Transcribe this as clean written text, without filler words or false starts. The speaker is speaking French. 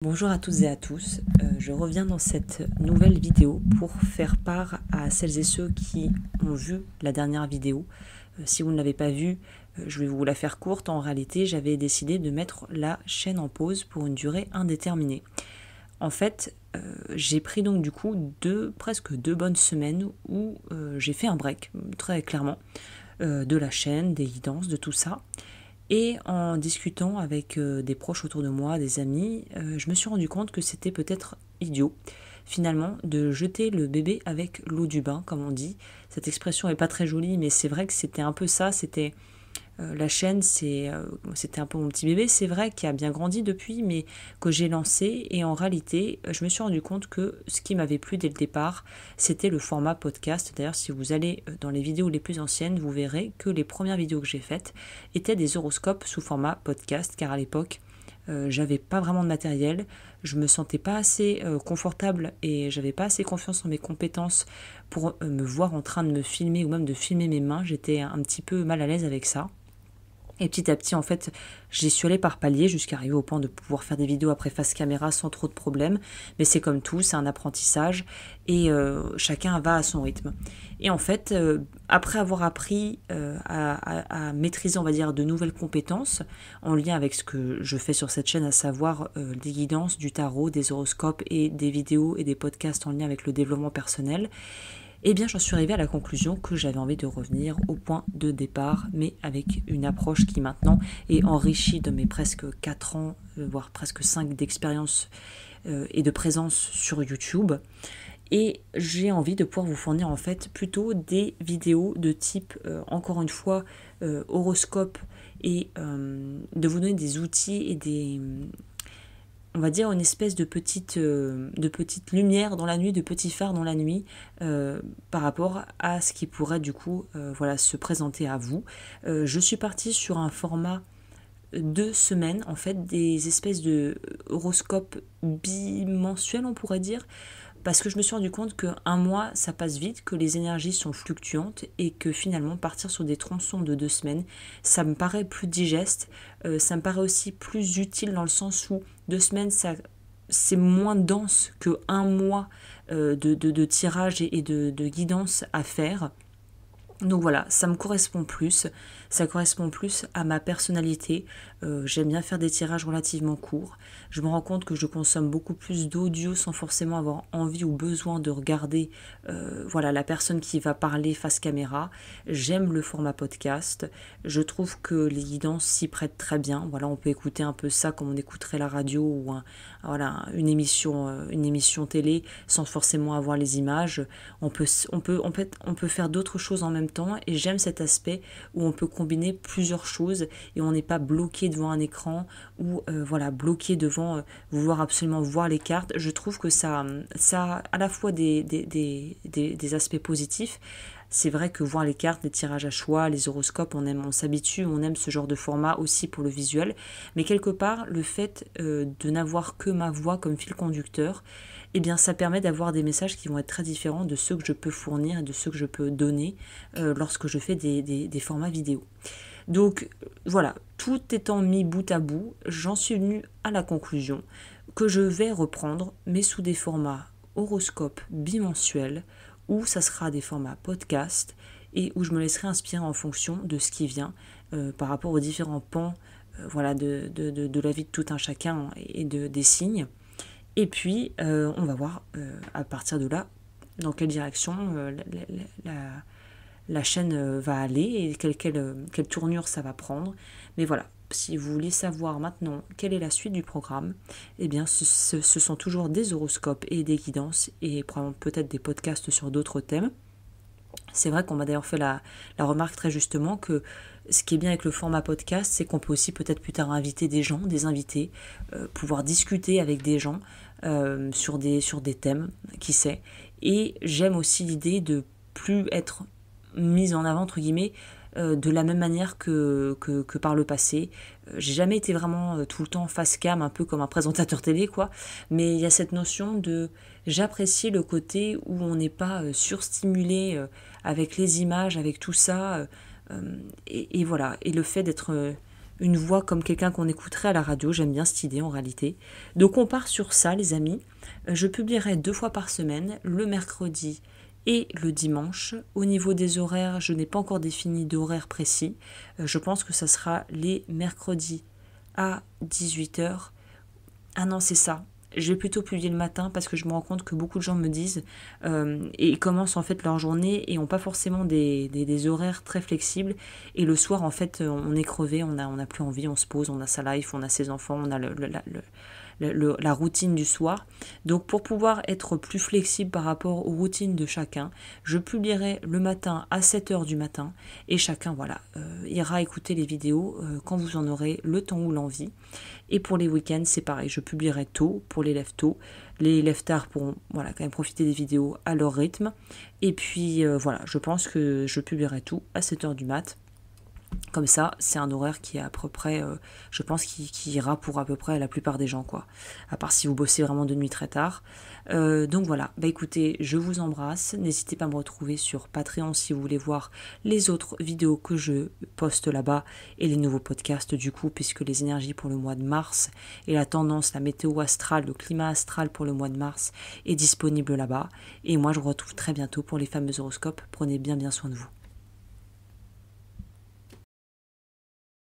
Bonjour à toutes et à tous, je reviens dans cette nouvelle vidéo pour faire part à celles et ceux qui ont vu la dernière vidéo. Si vous ne l'avez pas vue, je vais vous la faire courte. En réalité, j'avais décidé de mettre la chaîne en pause pour une durée indéterminée. En fait, j'ai pris donc du coup presque deux bonnes semaines où j'ai fait un break, très clairement, de la chaîne, des guidances, de tout ça. Et en discutant avec des proches autour de moi, des amis, je me suis rendu compte que c'était peut-être idiot, finalement, de jeter le bébé avec l'eau du bain, comme on dit. Cette expression n'est pas très jolie, mais c'est vrai que c'était un peu ça. La chaîne, c'était un peu mon petit bébé, c'est vrai, qui a bien grandi depuis, mais que j'ai lancé. Et en réalité, je me suis rendu compte que ce qui m'avait plu dès le départ, c'était le format podcast. D'ailleurs, si vous allez dans les vidéos les plus anciennes, vous verrez que les premières vidéos que j'ai faites étaient des horoscopes sous format podcast, car à l'époque, j'avais pas vraiment de matériel, je me sentais pas assez confortable et j'avais pas assez confiance en mes compétences pour me voir en train de me filmer ou même de filmer mes mains. J'étais un petit peu mal à l'aise avec ça. Et petit à petit, en fait, j'y suis allée par paliers jusqu'à arriver au point de pouvoir faire des vidéos après face caméra sans trop de problèmes. Mais c'est comme tout, c'est un apprentissage et chacun va à son rythme. Et en fait, après avoir appris à maîtriser, on va dire, de nouvelles compétences en lien avec ce que je fais sur cette chaîne, à savoir des guidances, du tarot, des horoscopes et des vidéos et des podcasts en lien avec le développement personnel, eh bien, j'en suis arrivée à la conclusion que j'avais envie de revenir au point de départ, mais avec une approche qui maintenant est enrichie de mes presque 4 ans, voire presque 5 d'expérience et de présence sur YouTube. Et j'ai envie de pouvoir vous fournir en fait plutôt des vidéos de type, encore une fois, horoscope et de vous donner des outils et on va dire une espèce de petite lumière dans la nuit, de petit phare dans la nuit par rapport à ce qui pourrait du coup se présenter à vous. Je suis partie sur un format 2 semaines, en fait, des espèces de horoscopes bimensuels, on pourrait dire, parce que je me suis rendu compte qu'un mois, ça passe vite, que les énergies sont fluctuantes et que finalement, partir sur des tronçons de 2 semaines, ça me paraît plus digeste, ça me paraît aussi plus utile dans le sens où 2 semaines, c'est moins dense qu'un mois de tirage et de guidance à faire. Donc voilà, ça correspond plus à ma personnalité. J'aime bien faire des tirages relativement courts. Je me rends compte que je consomme beaucoup plus d'audio sans forcément avoir envie ou besoin de regarder la personne qui va parler face caméra. J'aime le format podcast. Je trouve que les guidances s'y prêtent très bien. Voilà, on peut écouter un peu ça comme on écouterait la radio ou une émission télé sans forcément avoir les images. On peut faire d'autres choses en même temps et j'aime cet aspect où on peut combiner plusieurs choses et on n'est pas bloqué devant un écran ou bloqué devant vouloir absolument voir les cartes. Je trouve que ça a à la fois des aspects positifs. C'est vrai que voir les cartes, les tirages à choix, les horoscopes, on s'habitue, on aime ce genre de format aussi pour le visuel. Mais quelque part, le fait de n'avoir que ma voix comme fil conducteur, eh bien ça permet d'avoir des messages qui vont être très différents de ceux que je peux fournir et de ceux que je peux donner lorsque je fais des formats vidéo. Donc voilà, tout étant mis bout à bout, j'en suis venue à la conclusion que je vais reprendre, mais sous des formats horoscopes bimensuels, où ça sera des formats podcast et où je me laisserai inspirer en fonction de ce qui vient par rapport aux différents pans de la vie de tout un chacun et des signes. Et puis, on va voir à partir de là dans quelle direction la chaîne va aller et quelle tournure ça va prendre. Mais voilà, si vous voulez savoir maintenant quelle est la suite du programme, eh bien ce sont toujours des horoscopes et des guidances et peut-être des podcasts sur d'autres thèmes. C'est vrai qu'on m'a d'ailleurs fait la remarque très justement que ce qui est bien avec le format podcast, c'est qu'on peut aussi peut-être plus tard inviter des invités, pouvoir discuter avec des gens sur des thèmes, qui sait. Et j'aime aussi l'idée de plus être mise en avant, entre guillemets, de la même manière que par le passé. J'ai jamais été vraiment tout le temps face cam, un peu comme un présentateur télé, quoi. Mais il y a cette notion de... J'apprécie le côté où on n'est pas surstimulé avec les images, avec tout ça. Et voilà. Et le fait d'être une voix comme quelqu'un qu'on écouterait à la radio. J'aime bien cette idée en réalité. Donc on part sur ça les amis. Je publierai 2 fois par semaine, le mercredi et le dimanche. Au niveau des horaires, je n'ai pas encore défini d'horaire précis. Je pense que ça sera les mercredis à 18h. Ah non, c'est ça. Je vais plutôt publier le matin parce que je me rends compte que beaucoup de gens me disent et ils commencent en fait leur journée et n'ont pas forcément des horaires très flexibles. Et le soir, en fait, on est crevé, on a plus envie, on se pose, on a sa life, on a ses enfants, on a la routine du soir. Donc pour pouvoir être plus flexible par rapport aux routines de chacun, je publierai le matin à 7h du matin et chacun ira écouter les vidéos quand vous en aurez le temps ou l'envie. Et pour les week-ends, c'est pareil, je publierai tôt pour les lève tôt. Les lève tard pourront quand même profiter des vidéos à leur rythme. Et puis je pense que je publierai tout à 7h du mat'. Comme ça, c'est un horaire qui est à peu près, je pense, qui ira pour à peu près la plupart des gens, quoi. À part si vous bossez vraiment de nuit très tard. Donc voilà, écoutez, je vous embrasse. N'hésitez pas à me retrouver sur Patreon si vous voulez voir les autres vidéos que je poste là-bas et les nouveaux podcasts du coup, puisque les énergies pour le mois de mars et la tendance, la météo astrale, le climat astral pour le mois de mars est disponible là-bas. Et moi, je vous retrouve très bientôt pour les fameux horoscopes. Prenez bien soin de vous.